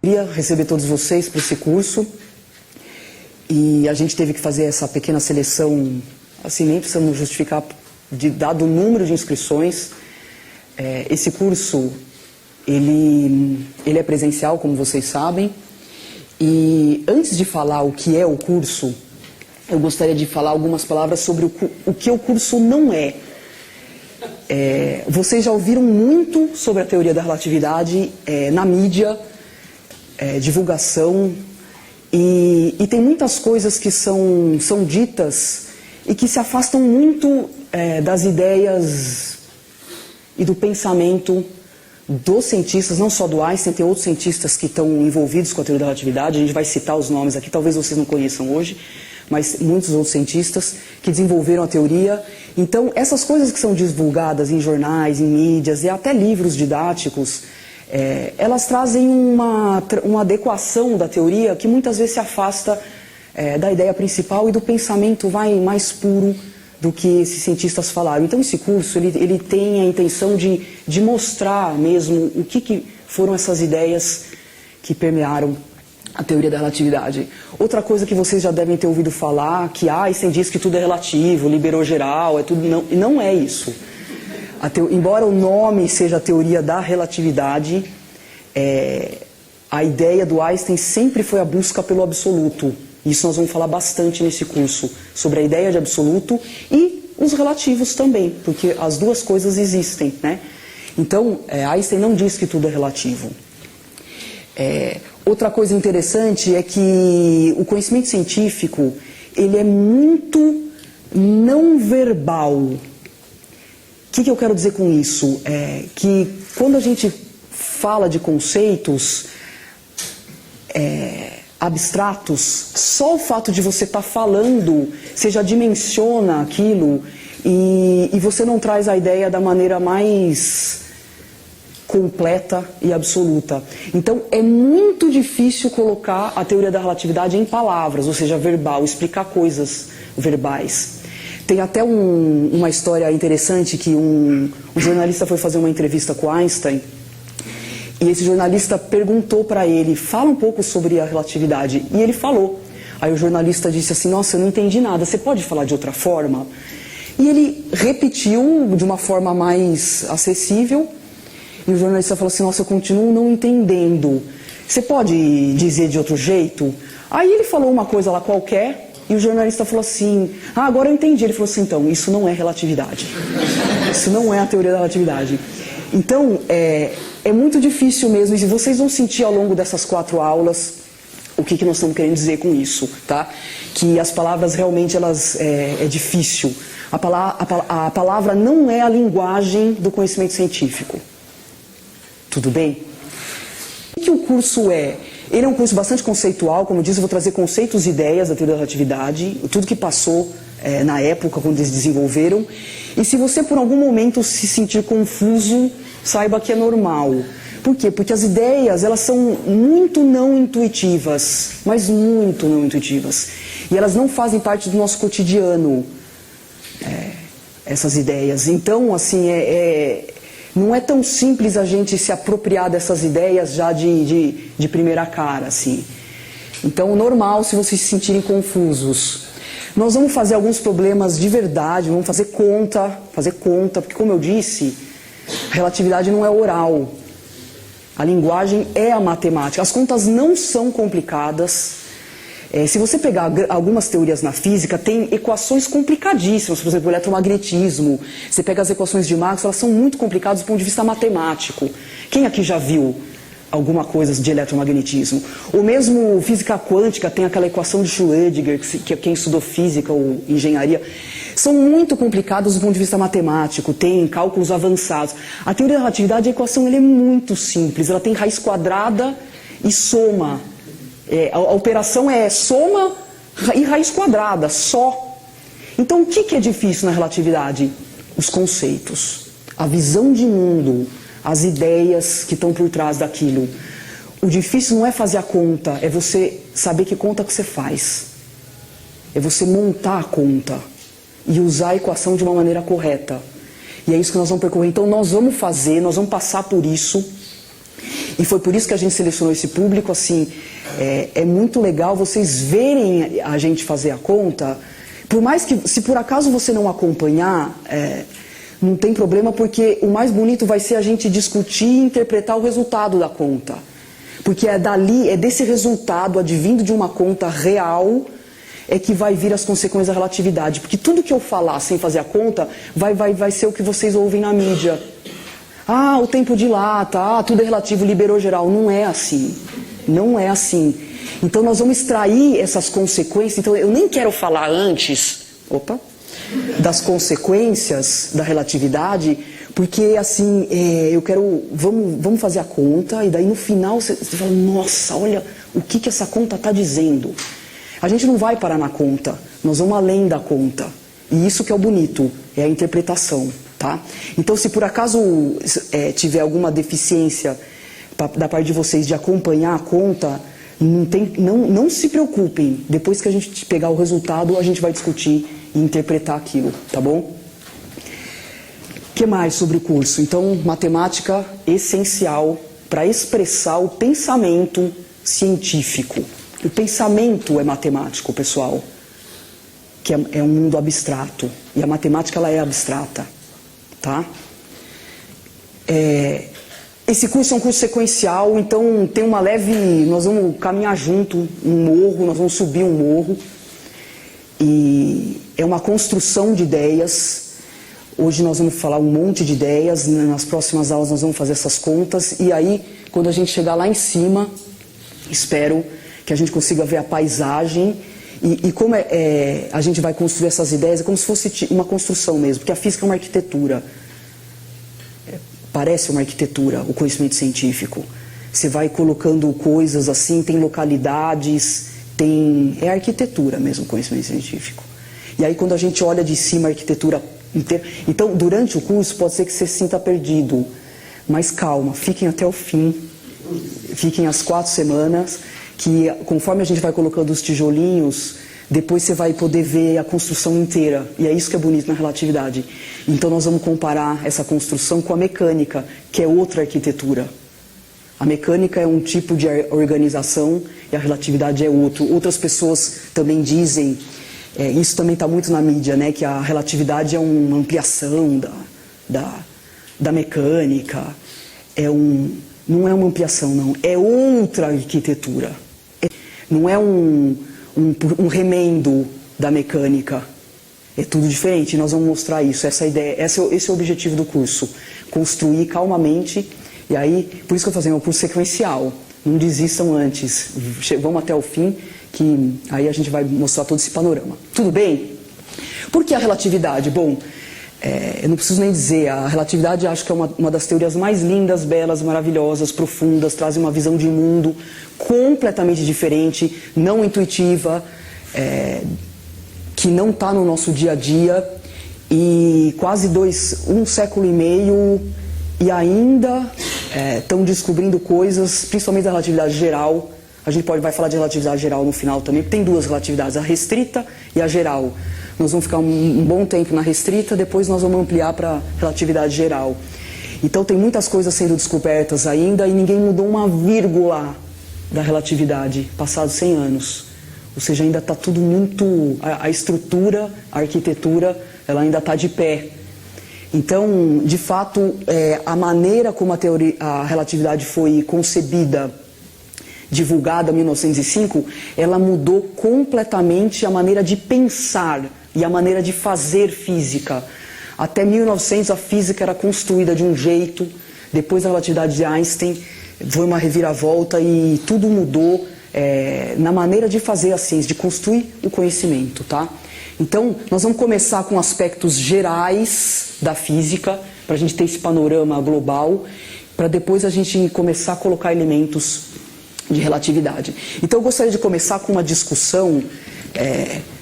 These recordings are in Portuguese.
Queria receber todos vocês para esse curso e a gente teve que fazer essa pequena seleção, assim, nem precisamos justificar, dado o número de inscrições. Esse curso, ele é presencial, como vocês sabem, e antes de falar o que é o curso, eu gostaria de falar algumas palavras sobre o que o curso não é. Vocês já ouviram muito sobre a teoria da relatividade na mídia, divulgação, e tem muitas coisas que são ditas e que se afastam muito das ideias e do pensamento dos cientistas, não só do Einstein, tem outros cientistas que estão envolvidos com a teoria da relatividade, a gente vai citar os nomes aqui, talvez vocês não conheçam hoje, mas muitos outros cientistas que desenvolveram a teoria. Então, essas coisas que são divulgadas em jornais, em mídias e até livros didáticos, elas trazem uma adequação da teoria que muitas vezes se afasta da ideia principal e do pensamento mais puro do que esses cientistas falaram. Então, esse curso ele tem a intenção de mostrar mesmo o que foram essas ideias que permearam a teoria da relatividade. Outra coisa que vocês já devem ter ouvido falar, que Einstein diz que tudo é relativo, liberou geral, não é isso. Embora o nome seja a teoria da relatividade, a ideia do Einstein sempre foi a busca pelo absoluto. Isso nós vamos falar bastante nesse curso, sobre a ideia de absoluto e os relativos também, porque as duas coisas existem, né? Então, Einstein não diz que tudo é relativo. Outra coisa interessante é que o conhecimento científico, ele é muito não verbal. O que eu quero dizer com isso? Que quando a gente fala de conceitos abstratos, só o fato de você estar falando, você já dimensiona aquilo e você não traz a ideia da maneira mais completa e absoluta. Então, é muito difícil colocar a teoria da relatividade em palavras, ou seja, verbal, explicar coisas verbais. Tem até uma história interessante que um jornalista foi fazer uma entrevista com Einstein e esse jornalista perguntou para ele, fala um pouco sobre a relatividade, e ele falou. Aí o jornalista disse assim, nossa, eu não entendi nada, você pode falar de outra forma? E ele repetiu de uma forma mais acessível, e o jornalista falou assim, nossa, eu continuo não entendendo, você pode dizer de outro jeito? Aí ele falou uma coisa lá qualquer, e o jornalista falou assim, agora eu entendi. Ele falou assim, então, isso não é relatividade. Isso não é a teoria da relatividade. Então, é muito difícil mesmo, e vocês vão sentir ao longo dessas 4 aulas o que nós estamos querendo dizer com isso, tá? Que as palavras realmente, é difícil. A palavra não é a linguagem do conhecimento científico. Tudo bem? O que o curso é? Ele é um curso bastante conceitual, como eu disse, eu vou trazer conceitos e ideias da teoria da relatividade, tudo que passou na época quando eles desenvolveram. E se você por algum momento se sentir confuso, saiba que é normal. Por quê? Porque as ideias, elas são muito não intuitivas, mas muito não intuitivas. E elas não fazem parte do nosso cotidiano, essas ideias. Então, assim, não é tão simples a gente se apropriar dessas ideias já de primeira cara, assim. Então, normal se vocês se sentirem confusos. Nós vamos fazer alguns problemas de verdade, vamos fazer conta, porque como eu disse, relatividade não é oral. A linguagem é a matemática. As contas não são complicadas. Se você pegar algumas teorias na física, tem equações complicadíssimas, por exemplo, o eletromagnetismo. Você pega as equações de Maxwell, elas são muito complicadas do ponto de vista matemático. Quem aqui já viu alguma coisa de eletromagnetismo? Ou mesmo física quântica, tem aquela equação de Schrödinger, que quem estudou física ou engenharia, são muito complicadas do ponto de vista matemático, tem cálculos avançados. A teoria da relatividade, a equação ela é muito simples, ela tem raiz quadrada e soma. A operação é soma e raiz quadrada, só. Então, o que é difícil na relatividade? Os conceitos, a visão de mundo, as ideias que estão por trás daquilo. O difícil não é fazer a conta, é você saber que conta que você faz. É você montar a conta e usar a equação de uma maneira correta. E é isso que nós vamos percorrer. Então, nós vamos passar por isso. E foi por isso que a gente selecionou esse público, assim, é muito legal vocês verem a gente fazer a conta, por mais que, se por acaso você não acompanhar, não tem problema, porque o mais bonito vai ser a gente discutir e interpretar o resultado da conta. Porque é dali, é desse resultado, advindo de uma conta real, é que vai vir as consequências da relatividade. Porque tudo que eu falar sem fazer a conta, vai ser o que vocês ouvem na mídia. Ah, o tempo dilata, tudo é relativo, liberou geral. Não é assim. Não é assim. Então nós vamos extrair essas consequências. Então eu nem quero falar antes, das consequências da relatividade, porque assim, eu quero, vamos fazer a conta, e daí no final você fala, nossa, olha o que essa conta está dizendo. A gente não vai parar na conta, nós vamos além da conta. E isso que é o bonito, é a interpretação, tá? Então se por acaso tiver alguma deficiência da parte de vocês de acompanhar a conta, não se preocupem, depois que a gente pegar o resultado, a gente vai discutir e interpretar aquilo, tá bom? O que mais sobre o curso? Então, matemática essencial para expressar o pensamento científico. O pensamento é matemático, pessoal, que é um mundo abstrato, e a matemática ela é abstrata, tá? Esse curso é um curso sequencial, então tem uma leve, nós vamos caminhar junto um morro, nós vamos subir um morro, e é uma construção de ideias. Hoje nós vamos falar um monte de ideias, nas próximas aulas nós vamos fazer essas contas, e aí quando a gente chegar lá em cima, espero que a gente consiga ver a paisagem, e como a gente vai construir essas ideias, é como se fosse uma construção mesmo, porque a física é uma arquitetura, parece uma arquitetura, o conhecimento científico. Você vai colocando coisas assim, tem localidades, é arquitetura mesmo, o conhecimento científico. E aí quando a gente olha de cima a arquitetura inteira, então durante o curso pode ser que você se sinta perdido, mas calma, fiquem até o fim, fiquem as 4 semanas, que conforme a gente vai colocando os tijolinhos, depois você vai poder ver a construção inteira, e é isso que é bonito na relatividade. Então nós vamos comparar essa construção com a mecânica, que é outra arquitetura. A mecânica é um tipo de organização e a relatividade é outro. Outras pessoas também dizem, isso também está muito na mídia, né, que a relatividade é uma ampliação da mecânica. Não é uma ampliação, não. É outra arquitetura. Não é um remendo da mecânica. É tudo diferente. Nós vamos mostrar isso, essa ideia. Esse é o objetivo do curso. Construir calmamente. E aí, por isso que eu estou fazendo um curso sequencial. Não desistam antes. Vamos até o fim, que aí a gente vai mostrar todo esse panorama. Tudo bem? Por que a relatividade? Bom, eu não preciso nem dizer. A relatividade acho que é uma das teorias mais lindas, belas, maravilhosas, profundas. Traz uma visão de mundo completamente diferente, não intuitiva, que não está no nosso dia a dia. E quase um século e meio... E ainda estão descobrindo coisas, principalmente da relatividade geral. A gente vai falar de relatividade geral no final também, porque tem 2 relatividades, a restrita e a geral. Nós vamos ficar um bom tempo na restrita, depois nós vamos ampliar para a relatividade geral. Então tem muitas coisas sendo descobertas ainda e ninguém mudou uma vírgula da relatividade, passados 100 anos. Ou seja, ainda está tudo muito... A estrutura, a arquitetura, ela ainda está de pé. Então, de fato, a maneira como a relatividade foi concebida, divulgada em 1905, ela mudou completamente a maneira de pensar e a maneira de fazer física. Até 1900 a física era construída de um jeito, depois da relatividade de Einstein foi uma reviravolta e tudo mudou na maneira de fazer a ciência, de construir o conhecimento, tá? Então, nós vamos começar com aspectos gerais da física, para a gente ter esse panorama global, para depois a gente começar a colocar elementos de relatividade. Então, eu gostaria de começar com uma discussão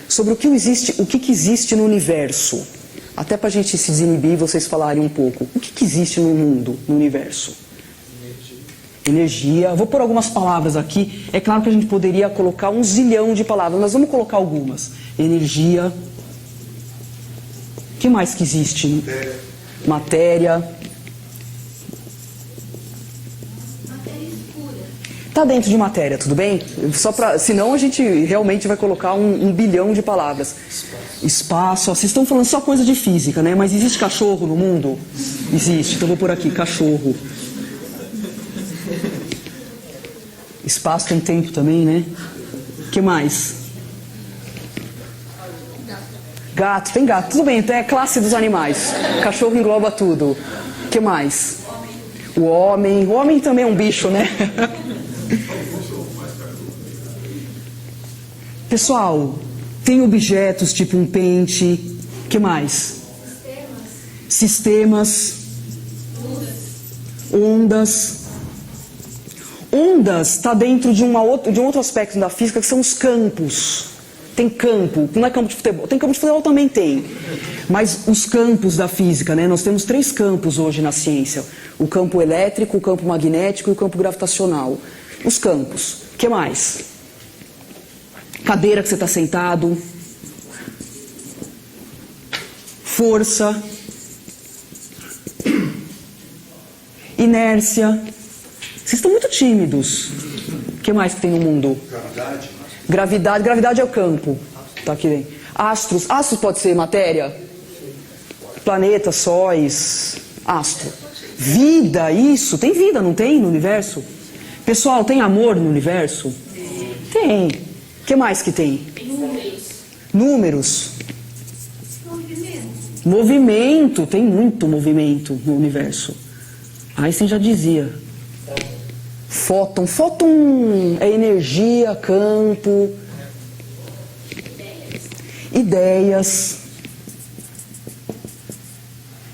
sobre o que existe no universo. Até para a gente se desinibir e vocês falarem um pouco. O que existe no mundo, no universo? Energia. Vou pôr algumas palavras aqui. É claro que a gente poderia colocar 1 zilhão de palavras, mas vamos colocar algumas. Energia. O que mais que existe? Matéria. Está dentro de matéria, tudo bem? Senão a gente realmente vai colocar um bilhão de palavras. Espaço, ó, vocês estão falando só coisa de física, né? Mas existe cachorro no mundo? Existe, então vou pôr aqui, cachorro. Espaço tem tempo também, né? O que mais? Gato, tem gato. Tudo bem, então é classe dos animais. Cachorro engloba tudo. O que mais? O homem. O homem também é um bicho, né? Pessoal, tem objetos tipo um pente. O que mais? Sistemas. Ondas. Ondas está dentro de um outro aspecto da física, que são os campos. Tem campo, não é campo de futebol. Tem campo de futebol também tem. Mas os campos da física, né? Nós temos 3 campos hoje na ciência. O campo elétrico, o campo magnético e o campo gravitacional. Os campos. O que mais? Cadeira que você está sentado. Força. Inércia. Vocês estão muito tímidos. O que mais que tem no mundo? Gravidade. Gravidade é o campo. Tá aqui dentro. Astros. Astros pode ser matéria? Planetas, sóis. Astro. Vida, isso. Tem vida, não tem, no universo? Pessoal, tem amor no universo? Tem. O que mais que tem? Números. Movimento. Tem muito movimento no universo. Einstein já dizia. Fóton. Fóton é energia, campo, ideias.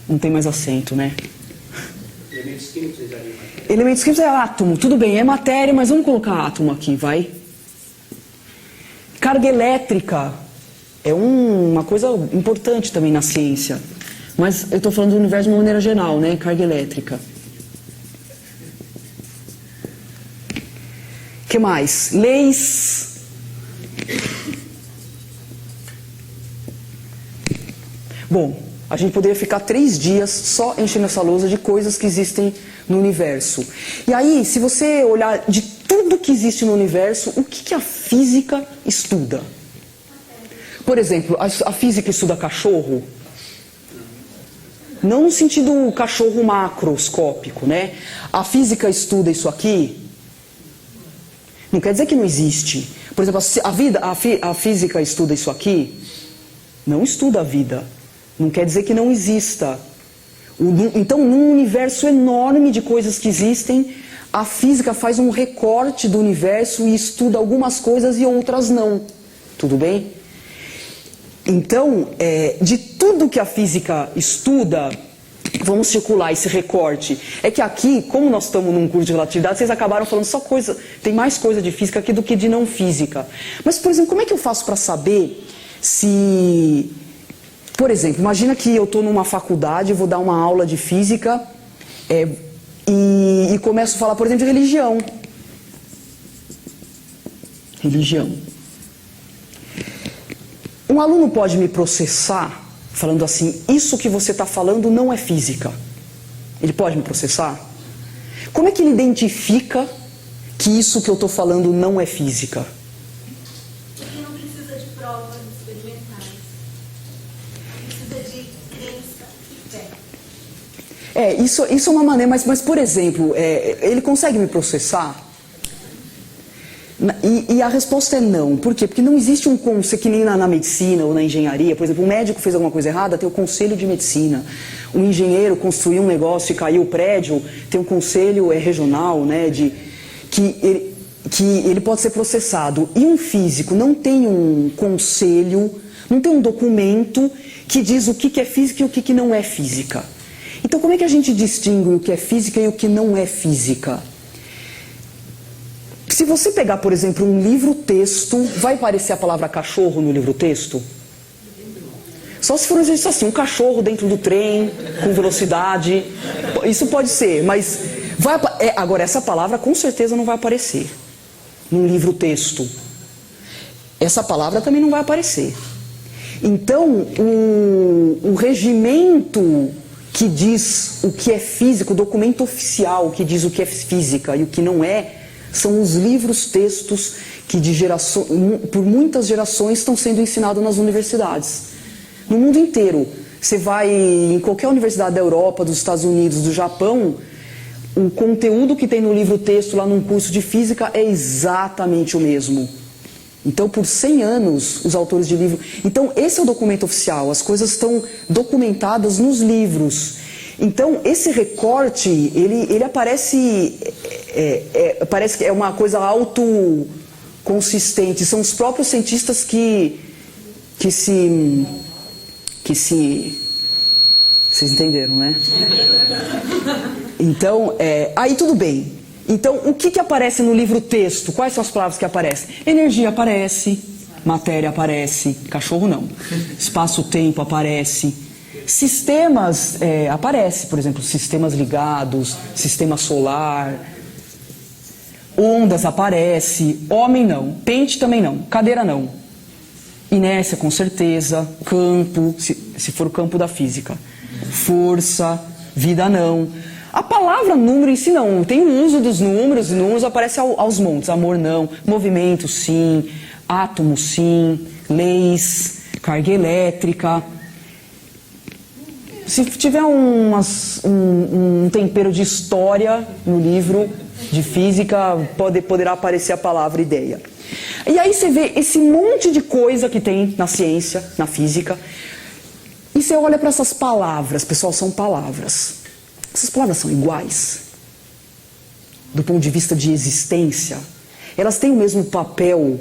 Não tem mais acento, né? Elementos químicos é Elementos químicos é átomo. Tudo bem, é matéria, mas vamos colocar átomo aqui, vai? Carga elétrica é uma coisa importante também na ciência. Mas eu estou falando do universo de uma maneira geral, né? Carga elétrica. O que mais? Leis. Bom, a gente poderia ficar 3 dias só enchendo essa lousa de coisas que existem no universo. E aí, se você olhar de tudo que existe no universo, o que a física estuda? Por exemplo, a física estuda cachorro? Não no sentido cachorro macroscópico, né? A física estuda isso aqui? Não quer dizer que não existe. Por exemplo, a física estuda isso aqui? Não estuda a vida. Não quer dizer que não exista. Então, num universo enorme de coisas que existem, a física faz um recorte do universo e estuda algumas coisas e outras não. Tudo bem? Então, de tudo que a física estuda, vamos circular esse recorte. É que aqui, como nós estamos num curso de relatividade, vocês acabaram falando só coisa, tem mais coisa de física aqui do que de não física. Mas, por exemplo, como é que eu faço para saber se... Por exemplo, imagina que eu estou numa faculdade, vou dar uma aula de física e começo a falar, por exemplo, de religião. Religião. Um aluno pode me processar falando assim, isso que você está falando não é física. Ele pode me processar? Como é que ele identifica que isso que eu estou falando não é física? Porque não precisa de provas experimentais. Precisa de crença e fé. Isso é uma maneira, mas por exemplo, ele consegue me processar? E a resposta é não. Por quê? Porque não existe um conselho, que nem na medicina ou na engenharia. Por exemplo, um médico fez alguma coisa errada, tem o conselho de medicina. Um engenheiro construiu um negócio e caiu o prédio, tem um conselho regional, né, que ele pode ser processado. E um físico não tem um conselho, não tem um documento que diz o que é física e o que não é física. Então, como é que a gente distingue o que é física e o que não é física? Se você pegar, por exemplo, um livro-texto, vai aparecer a palavra cachorro no livro-texto? Só se for um exercício assim, um cachorro dentro do trem, com velocidade. Isso pode ser, mas... agora, essa palavra com certeza não vai aparecer num livro-texto. Essa palavra também não vai aparecer. Então, o regimento que diz o que é físico, o documento oficial que diz o que é física e o que não é, são os livros, textos que por muitas gerações estão sendo ensinados nas universidades. No mundo inteiro. Você vai em qualquer universidade da Europa, dos Estados Unidos, do Japão, o conteúdo que tem no livro-texto lá num curso de física é exatamente o mesmo. Então, por 100 anos, os autores de livro... Então, esse é o documento oficial, as coisas estão documentadas nos livros. Então, esse recorte, ele aparece... parece que é uma coisa autoconsistente. São os próprios cientistas que se... Vocês entenderam, né? Então, aí tudo bem. Então, o que aparece no livro-texto? Quais são as palavras que aparecem? Energia aparece, matéria aparece, cachorro não. Espaço-tempo aparece. Sistemas aparece, por exemplo, sistemas ligados, sistema solar. Ondas aparece, homem não, pente também não, cadeira não. Inércia com certeza, campo, se for o campo da física. Força, vida não. A palavra número em si não, tem o uso dos números, e números aparecem aos montes. Amor não, movimento sim, átomo sim, leis, carga elétrica. Se tiver um tempero de história no livro de física, poderá aparecer a palavra ideia. E aí você vê esse monte de coisa que tem na ciência, na física, e você olha para essas palavras, pessoal, são palavras. Essas palavras são iguais? Do ponto de vista de existência? Elas têm o mesmo papel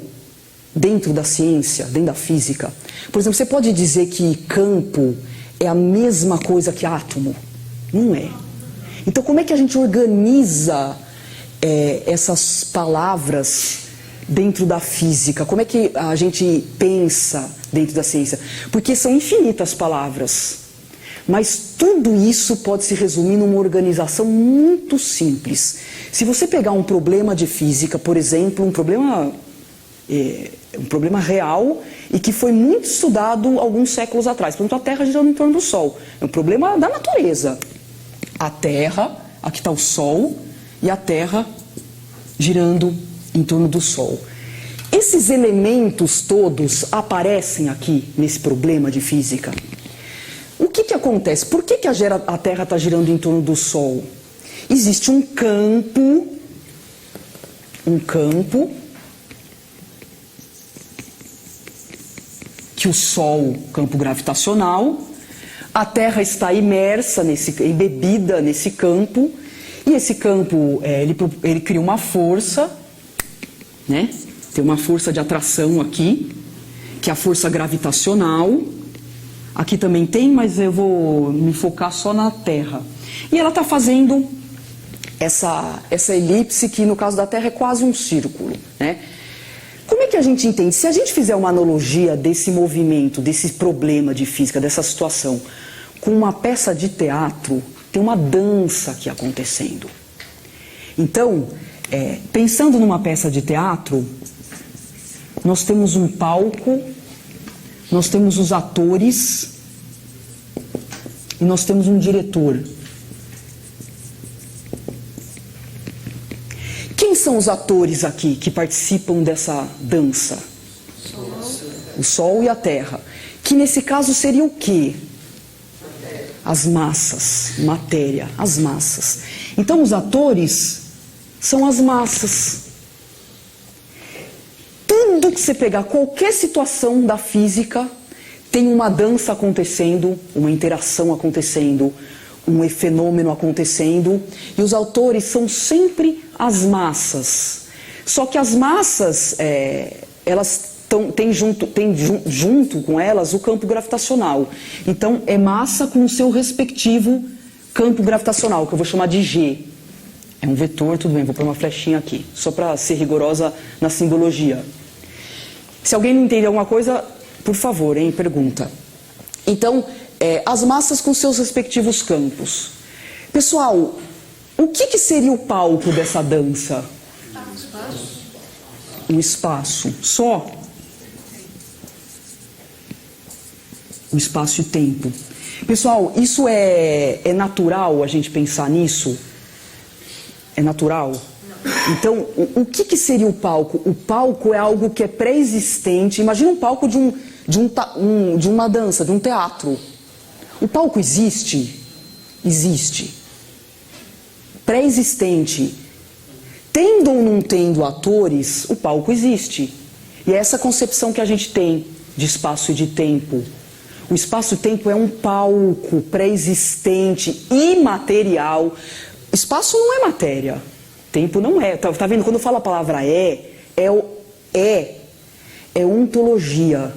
dentro da ciência, dentro da física? Por exemplo, você pode dizer que campo é a mesma coisa que átomo? Não é. Então, como é que a gente organiza essas palavras dentro da física? Como é que a gente pensa dentro da ciência? Porque são infinitas palavras. Mas tudo isso pode se resumir numa organização muito simples. Se você pegar um problema de física, por exemplo, um problema real e que foi muito estudado alguns séculos atrás. Por exemplo, a Terra girando em torno do Sol. É um problema da natureza. A Terra, aqui está o Sol, e a Terra girando em torno do Sol. Esses elementos todos aparecem aqui nesse problema de física. O que acontece? Por que a Terra está girando em torno do Sol? Existe um campo que o Sol, campo gravitacional, a Terra está imersa, embebida nesse campo, e esse campo, ele cria uma força, né? Tem uma força de atração aqui, que é a força gravitacional. Aqui também tem, mas eu vou me focar só na Terra. E ela está fazendo essa elipse, que no caso da Terra é quase um círculo, né? Como é que a gente entende? Se a gente fizer uma analogia desse movimento, desse problema de física, dessa situação, com uma peça de teatro, tem uma dança aqui acontecendo. Então, pensando numa peça de teatro, nós temos um palco, nós temos os atores e nós temos um diretor. Quem são os atores aqui que participam dessa dança? O Sol e a Terra. Que nesse caso seria o quê? As massas, matéria, as massas. Então os atores são as massas. Tudo que você pegar, qualquer situação da física, tem uma dança acontecendo, uma interação acontecendo, um fenômeno acontecendo, e os autores são sempre as massas. Só que as massas, elas têm junto com elas o campo gravitacional. Então é massa com o seu respectivo campo gravitacional, que eu vou chamar de G. É um vetor, tudo bem, vou pôr uma flechinha aqui, só para ser rigorosa na simbologia. Se alguém não entender alguma coisa, por favor, pergunta. Então, as massas com seus respectivos campos. Pessoal, o que seria o palco dessa dança? O espaço. Só? O espaço e o tempo. Pessoal, isso é natural a gente pensar nisso? É natural? Não. Então, o que seria o palco? O palco é algo que é pré-existente. Imagina um palco de uma dança, de um teatro. O palco existe? Existe. Pré-existente. Tendo ou não tendo atores, o palco existe. E é essa concepção que a gente tem de espaço e de tempo. O espaço-tempo é um palco pré-existente, imaterial. Espaço não é matéria. Tempo não é. Tá vendo? Quando eu falo a palavra é ontologia.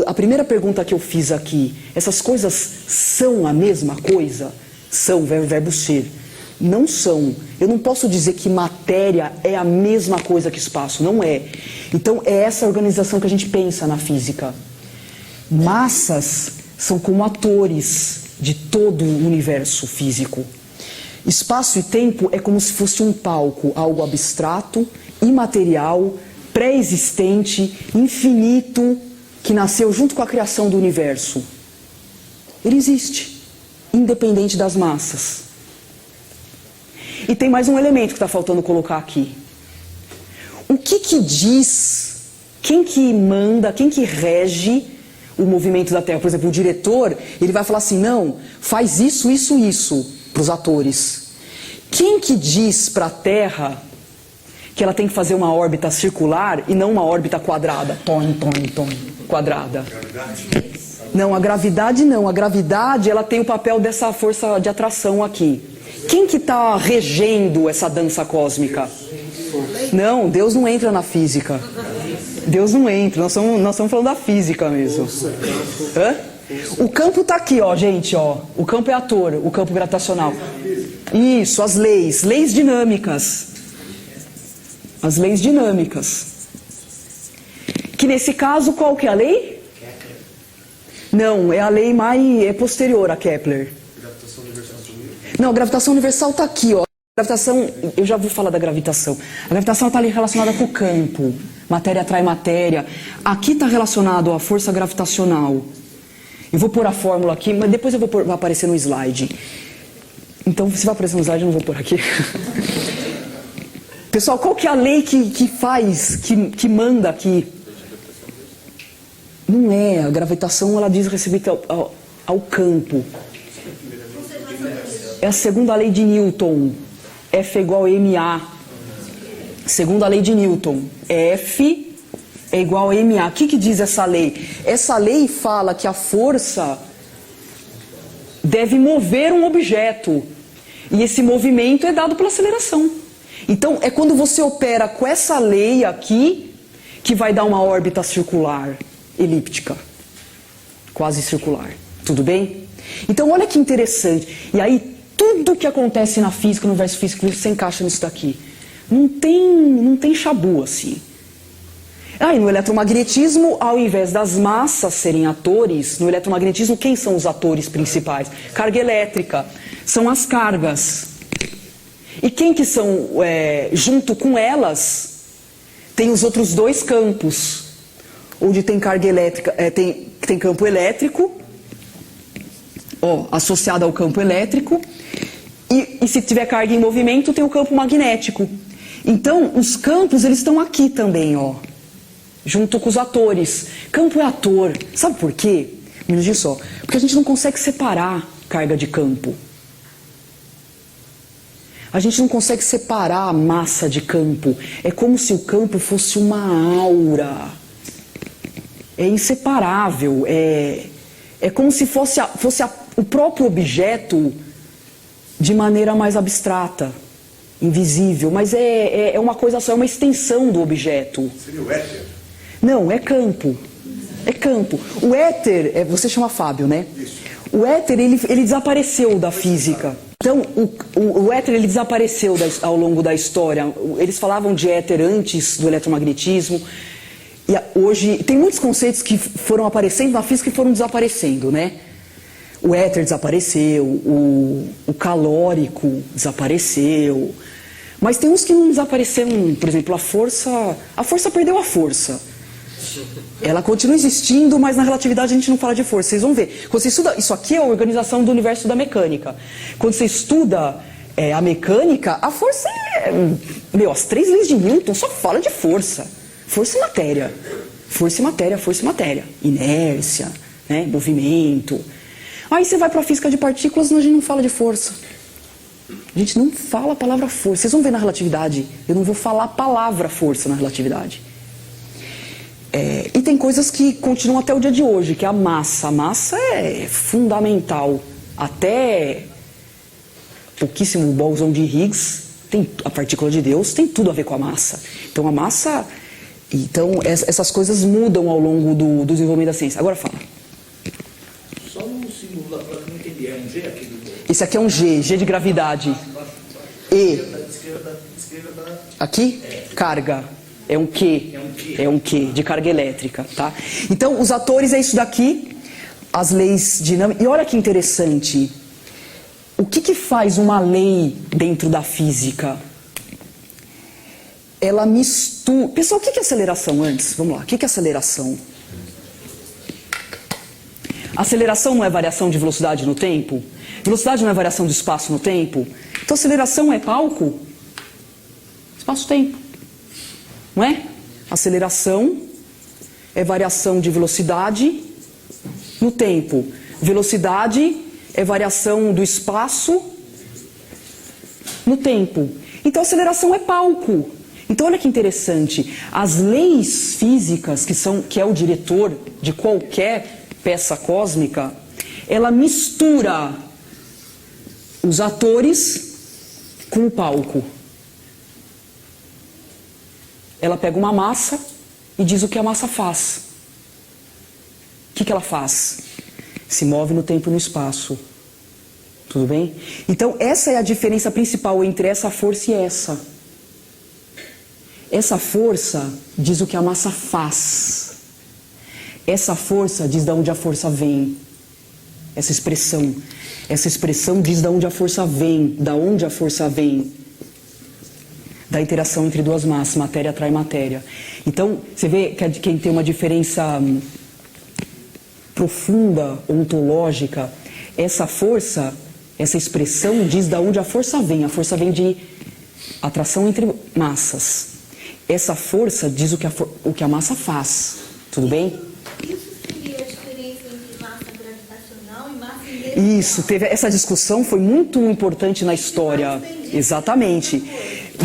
A primeira pergunta que eu fiz aqui, essas coisas são a mesma coisa? São, verbo ser. Não são. Eu não posso dizer que matéria é a mesma coisa que espaço. Não é. Então é essa organização que a gente pensa na física. Massas são como atores de todo o universo físico. Espaço e tempo é como se fosse um palco, algo abstrato, imaterial, pré-existente, infinito, que nasceu junto com a criação do universo. Ele existe, independente das massas. E tem mais um elemento que está faltando colocar aqui. O que diz, quem que manda, quem que rege o movimento da Terra? Por exemplo, o diretor, ele vai falar assim, não, faz isso, isso, isso, para os atores. Quem que diz para a Terra que ela tem que fazer uma órbita circular e não uma órbita quadrada? Quadrada. Não, a gravidade não. A gravidade, ela tem o papel dessa força de atração aqui. Quem que está regendo essa dança cósmica? Não, Deus não entra na física. Deus não entra, nós estamos falando da física mesmo. Hã? O campo está aqui, ó, gente, ó. O campo é ator, o campo gravitacional. Isso, as leis dinâmicas. As leis dinâmicas. Que nesse caso, qual que é a lei? Não, é a lei posterior a Kepler. Não, a gravitação universal está aqui, ó. A gravitação, eu já vou falar da gravitação. A gravitação está ali relacionada com o campo. Matéria atrai matéria. Aqui está relacionado à força gravitacional. Eu vou pôr a fórmula aqui, mas depois vai aparecer no slide. Então, se vai aparecer no slide, eu não vou pôr aqui. Pessoal, qual que é a lei que faz, que manda aqui? Não é. A gravitação, ela diz respeito ao campo. É a segunda lei de Newton. F é igual a ma. Segunda lei de Newton. F é igual a ma. O que diz essa lei? Essa lei fala que a força deve mover um objeto. E esse movimento é dado pela aceleração. Então, é quando você opera com essa lei aqui que vai dar uma órbita circular, elíptica, quase circular. Tudo bem? Então, olha que interessante. E aí, tudo que acontece na física, no universo físico, se encaixa nisso daqui. Não tem chabu assim. E no eletromagnetismo, ao invés das massas serem atores, no eletromagnetismo, quem são os atores principais? Carga elétrica. São as cargas. E quem que são, junto com elas, tem os outros dois campos. Onde tem carga elétrica, tem campo elétrico, associado ao campo elétrico. E se tiver carga em movimento, tem o campo magnético. Então, os campos, eles estão aqui também, ó. Junto com os atores. Campo é ator. Sabe por quê? Um minutinho só. Porque a gente não consegue separar carga de campo. A gente não consegue separar a massa de campo. É como se o campo fosse uma aura. É inseparável. É como se fosse o próprio objeto de maneira mais abstrata, invisível. Mas é uma coisa só, é uma extensão do objeto. Seria o éter? Não, é campo. É campo. O éter, você chama Fábio, né? Isso. O éter, ele desapareceu da física. Então, o éter, ele desapareceu ao longo da história. Eles falavam de éter antes do eletromagnetismo. E hoje, tem muitos conceitos que foram aparecendo na física e foram desaparecendo, né? O éter desapareceu, o calórico desapareceu. Mas tem uns que não desapareceram. Por exemplo, a força perdeu a força. Ela continua existindo, mas na relatividade a gente não fala de força. Vocês vão ver. Quando você estuda, isso aqui é a organização do universo da mecânica. Quando você estuda a mecânica, a força as 3 leis de Newton só fala de força. Força e matéria. Força e matéria, força e matéria. Inércia, né? Movimento. Aí você vai para a física de partículas, a gente não fala de força. A gente não fala a palavra força. Vocês vão ver na relatividade, eu não vou falar a palavra força na relatividade. E tem coisas que continuam até o dia de hoje, que é a massa. A massa é fundamental. Até pouquíssimo bóson de Higgs, a partícula de Deus, tem tudo a ver com a massa. Então a massa... Então essas coisas mudam ao longo do desenvolvimento da ciência. Agora fala. Só um símbolo lá para não entender. É um G aqui do... Esse aqui é um G, G de gravidade. E. Esquerda. Aqui? Carga. É um Q. É um Q de carga elétrica, tá? Então, os atores é isso daqui, as leis dinâmicas. E olha que interessante. O que faz uma lei dentro da física? Ela mistura... Pessoal, o que é aceleração antes? Vamos lá, o que é aceleração? Aceleração não é variação de velocidade no tempo? Velocidade não é variação de espaço no tempo? Então, aceleração é palco? Espaço-tempo. Não é? Aceleração é variação de velocidade no tempo. Velocidade é variação do espaço no tempo. Então, aceleração é palco. Então, olha que interessante. As leis físicas, que é o diretor de qualquer peça cósmica, ela mistura os atores com o palco. Ela pega uma massa e diz o que a massa faz. O que ela faz? Se move no tempo e no espaço. Tudo bem? Então, essa é a diferença principal entre essa força e essa. Essa força diz o que a massa faz. Essa força diz de onde a força vem. Essa expressão diz de onde a força vem. Da onde a força vem. Da interação entre duas massas, matéria atrai matéria. Então, você vê que quem tem uma diferença profunda, ontológica, essa força, essa expressão diz de onde a força vem. A força vem de atração entre massas. Essa força diz o que a massa faz. Tudo bem? Isso seria a diferença entre massa gravitacional e massa inercial? Isso, essa discussão foi muito importante na história. Exatamente.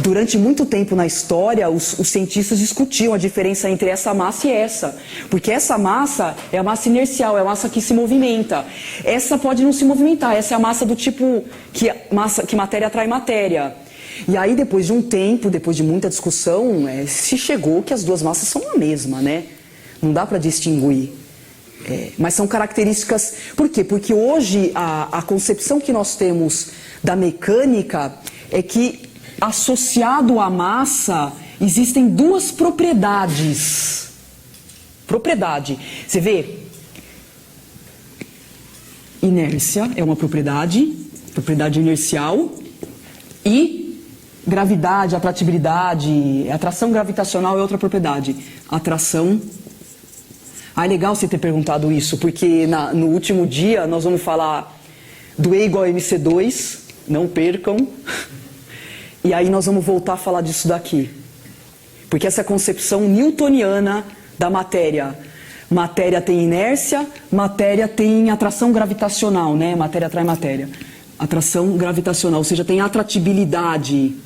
Durante muito tempo na história, os cientistas discutiam a diferença entre essa massa e essa. Porque essa massa é a massa inercial, é a massa que se movimenta. Essa pode não se movimentar, essa é a massa do tipo que matéria atrai matéria. E aí, depois de um tempo, depois de muita discussão, se chegou que as duas massas são a mesma, né? Não dá para distinguir. Mas são características... Por quê? Porque hoje a concepção que nós temos da mecânica é que, associado à massa, existem duas propriedades. Propriedade. Você vê? Inércia é uma propriedade inercial, e gravidade, atratividade, atração gravitacional é outra propriedade. Atração... é legal você ter perguntado isso, porque no último dia nós vamos falar do E igual a MC2, não percam. E aí nós vamos voltar a falar disso daqui. Porque essa é a concepção newtoniana da matéria. Matéria tem inércia, matéria tem atração gravitacional, né? Matéria atrai matéria. Atração gravitacional, ou seja, tem atratividade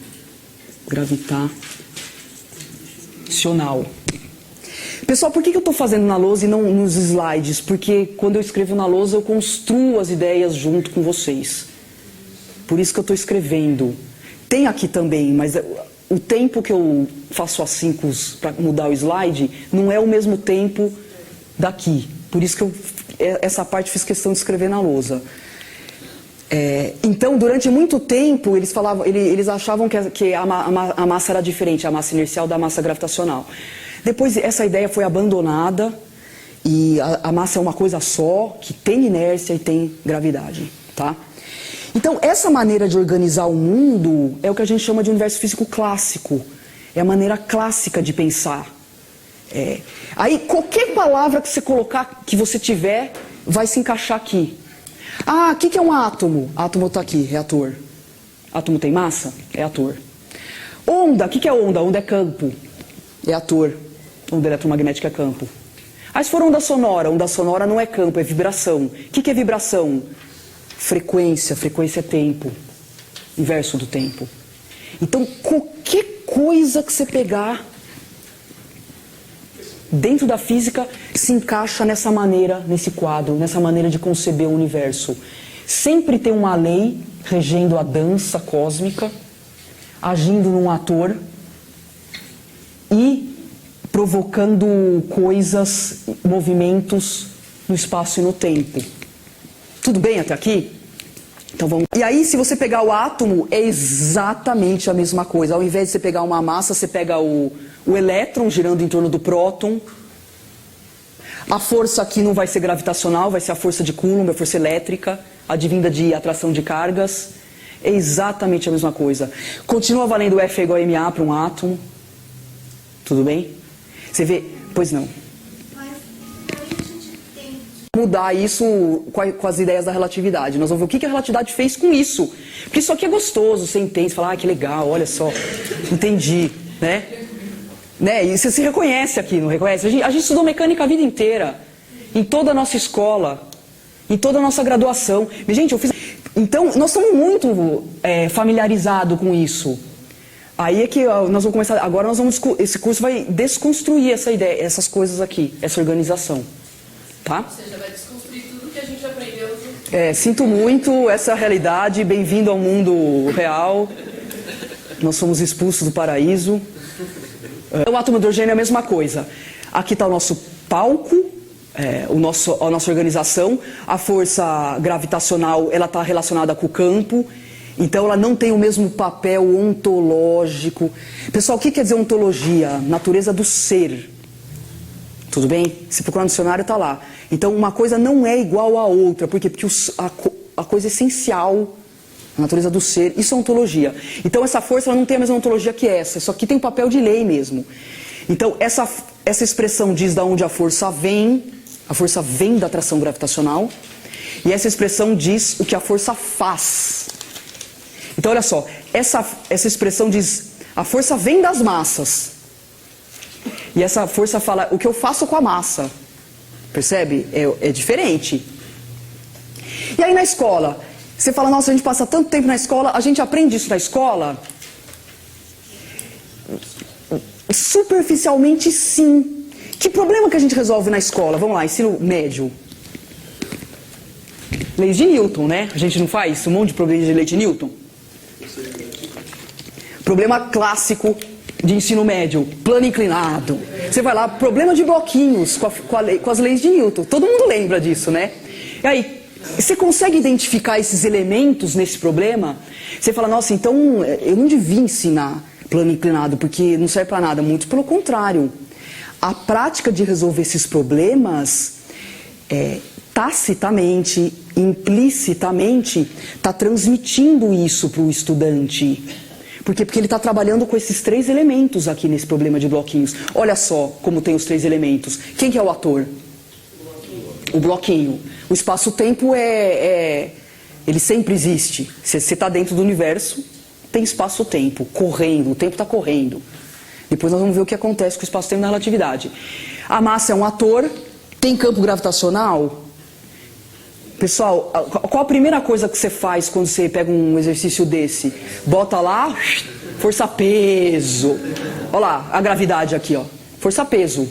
gravitacional. Pessoal, por que eu estou fazendo na lousa e não nos slides? Porque quando eu escrevo na lousa eu construo as ideias junto com vocês. Por isso que eu estou escrevendo. Tem aqui também, mas o tempo que eu faço assim para mudar o slide não é o mesmo tempo daqui. Por isso que essa parte fiz questão de escrever na lousa. Então, durante muito tempo, eles achavam que a massa era diferente, a massa inercial da massa gravitacional. Depois, essa ideia foi abandonada e a massa é uma coisa só, que tem inércia e tem gravidade, tá? Então, essa maneira de organizar o mundo é o que a gente chama de universo físico clássico. É a maneira clássica de pensar. Aí, qualquer palavra que você colocar, que você tiver, vai se encaixar aqui. Ah, o que é um átomo? Átomo está aqui, é ator. Átomo tem massa? É ator. Onda, o que é onda? Onda é campo, é ator. Onda eletromagnética é campo. Aí se for onda sonora não é campo, é vibração. O que é vibração? Frequência, frequência é tempo. Inverso do tempo. Então, qualquer coisa que você pegar dentro da física se encaixa nessa maneira, nesse quadro, nessa maneira de conceber o universo. Sempre tem uma lei regendo a dança cósmica, agindo num ator e provocando coisas, movimentos no espaço e no tempo. Tudo bem até aqui? Então vamos. E aí, se você pegar o átomo, é exatamente a mesma coisa. Ao invés de você pegar uma massa, você pega o elétron girando em torno do próton. A força aqui não vai ser gravitacional, vai ser a força de Coulomb, a força elétrica, advinda de atração de cargas. É exatamente a mesma coisa. Continua valendo F igual a MA para um átomo. Tudo bem? Você vê? Pois não. Mas aí a gente tem Mudar isso com as ideias da relatividade. Nós vamos ver o que a relatividade fez com isso. Porque isso aqui é gostoso, você entende, você fala, ah, que legal, olha só, entendi, né? E você se reconhece aqui, não reconhece? A gente estudou mecânica a vida inteira, em toda a nossa escola, em toda a nossa graduação. Mas, gente, eu fiz... Então, nós estamos muito familiarizados com isso. Aí é que nós vamos começar... Agora esse curso vai desconstruir essa ideia, essas coisas aqui, essa organização. Tá? Ou seja, vai desconstruir tudo que a gente aprendeu. Sinto muito, essa é a realidade. Bem-vindo ao mundo real. Nós somos expulsos do paraíso. O átomo de hidrogênio é a mesma coisa. Aqui está o nosso palco, a nossa organização. A força gravitacional ela está relacionada com o campo. Então ela não tem o mesmo papel ontológico. Pessoal, o que quer dizer ontologia? Natureza do ser. Tudo bem? Se procurar no dicionário está lá. Então uma coisa não é igual à outra. Por quê? Porque a coisa essencial, a natureza do ser, isso é ontologia. Então essa força ela não tem a mesma ontologia que essa. Isso aqui tem um papel de lei mesmo. Então essa expressão diz de onde a força vem. A força vem da atração gravitacional. E essa expressão diz o que a força faz. Então olha só, essa expressão diz, a força vem das massas. E essa força fala, o que eu faço com a massa. Percebe? É diferente. E aí na escola, você fala, nossa, a gente passa tanto tempo na escola, a gente aprende isso na escola? Superficialmente sim. Que problema que a gente resolve na escola? Vamos lá, ensino médio. Leis de Newton, né? A gente não faz um monte de problema de lei de Newton? Problema clássico de ensino médio, plano inclinado. Você vai lá, problema de bloquinhos com as leis de Newton. Todo mundo lembra disso, né? E aí, você consegue identificar esses elementos nesse problema? Você fala, nossa, então eu não devia ensinar plano inclinado, porque não serve para nada. Muito pelo contrário. A prática de resolver esses problemas, tacitamente, implicitamente, está transmitindo isso para o estudante. Por quê? Porque ele está trabalhando com esses 3 elementos aqui nesse problema de bloquinhos. Olha só como tem os 3 elementos. Quem que é o ator? O bloquinho. O espaço-tempo ele sempre existe. Você está dentro do universo, tem espaço-tempo, correndo, o tempo está correndo. Depois nós vamos ver o que acontece com o espaço-tempo na relatividade. A massa é um ator, tem campo gravitacional. Pessoal, qual a primeira coisa que você faz quando você pega um exercício desse? Bota lá, força-peso. Olha lá, a gravidade aqui, ó. Força-peso.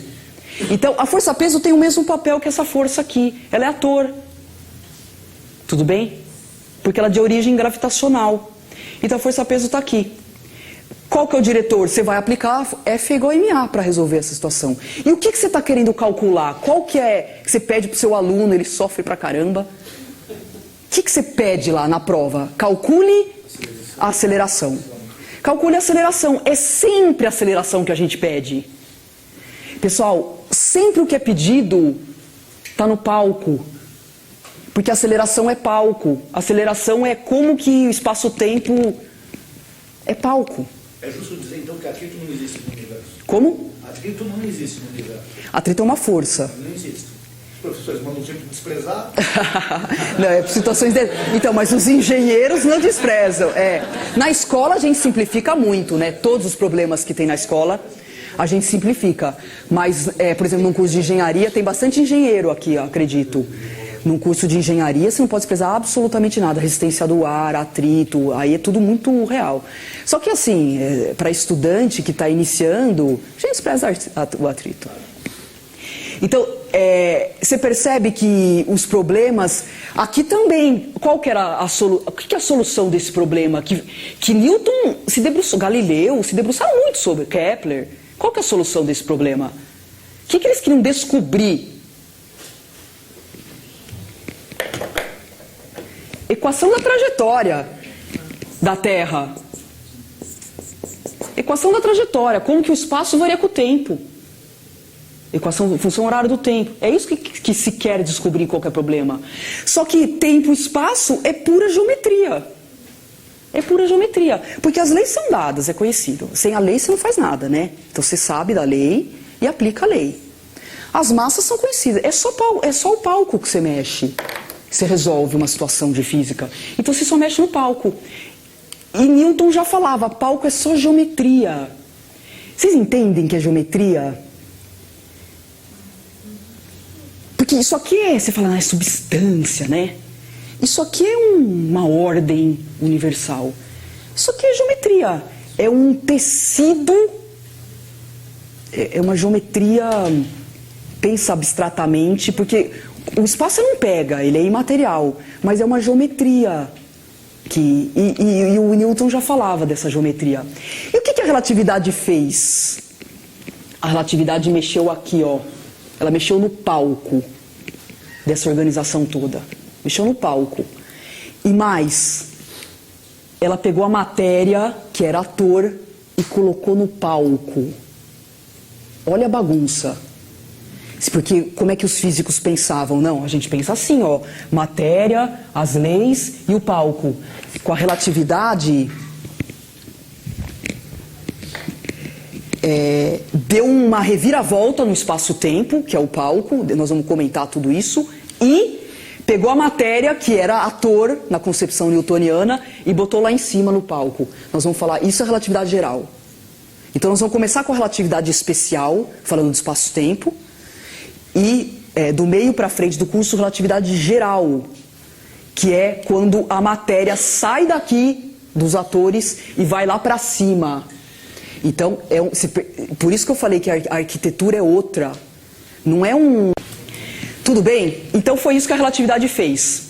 Então, a força-peso tem o mesmo papel que essa força aqui. Ela é ator. Tudo bem? Porque ela é de origem gravitacional. Então, a força-peso está aqui. Qual que é o diretor? Você vai aplicar F igual a MA para resolver essa situação. E o que você está querendo calcular? Qual que é que você pede para o seu aluno, ele sofre pra caramba? O que você pede lá na prova? Calcule a aceleração. Calcule a aceleração. É sempre a aceleração que a gente pede. Pessoal, sempre o que é pedido está no palco. Porque a aceleração é palco. A aceleração é como que o espaço-tempo é palco. É justo dizer então que atrito não existe no universo. Como? Atrito não existe no universo. Atrito é uma força. Não existe. professores mandam sempre desprezar. Não, é situações Então, mas os engenheiros não desprezam. Na escola a gente simplifica muito, né? Todos os problemas que tem na escola a gente simplifica. Mas, por exemplo, num curso de engenharia tem bastante engenheiro aqui, eu acredito. Num curso de engenharia você não pode desprezar absolutamente nada. Resistência do ar, atrito, aí é tudo muito real. Só que assim, para estudante que está iniciando, a gente despreza o atrito. Então, você percebe que os problemas... Aqui também, qual que era o que é a solução desse problema? Que Newton se debruçou, Galileu se debruçaram muito sobre, Kepler. Qual que é a solução desse problema? O que eles queriam descobrir? Equação da trajetória da Terra. Equação da trajetória, como que o espaço varia com o tempo. Equação, função horária do tempo. É isso que se quer descobrir em qualquer problema. Só que tempo e espaço é pura geometria. É pura geometria. Porque as leis são dadas, é conhecido. Sem a lei você não faz nada, né? Então você sabe da lei e aplica a lei. As massas são conhecidas. É só o palco que você mexe. Você resolve uma situação de física. Então você só mexe no palco. E Newton já falava, palco é só geometria. Vocês entendem que é geometria? Porque isso aqui você fala, é substância, né? Isso aqui é uma ordem universal. Isso aqui é geometria. É um tecido, é uma geometria, pensa abstratamente, porque o espaço não pega, ele é imaterial, mas é uma geometria. E o Newton já falava dessa geometria. E o que a relatividade fez? A relatividade mexeu aqui, ó. Ela mexeu no palco dessa organização toda. Mexeu no palco. E mais, ela pegou a matéria, que era ator, e colocou no palco. Olha a bagunça. Porque como é que os físicos pensavam? Não, a gente pensa assim, ó, matéria, as leis e o palco. Com a relatividade, deu uma reviravolta no espaço-tempo, que é o palco, nós vamos comentar tudo isso, e pegou a matéria, que era ator na concepção newtoniana, e botou lá em cima no palco. Nós vamos falar, isso é relatividade geral. Então nós vamos começar com a relatividade especial, falando do espaço-tempo, e do meio para frente do curso, relatividade geral, que é quando a matéria sai daqui dos atores e vai lá para cima. Então, por isso que eu falei que a arquitetura é outra. Não é um... Tudo bem? Então foi isso que a relatividade fez.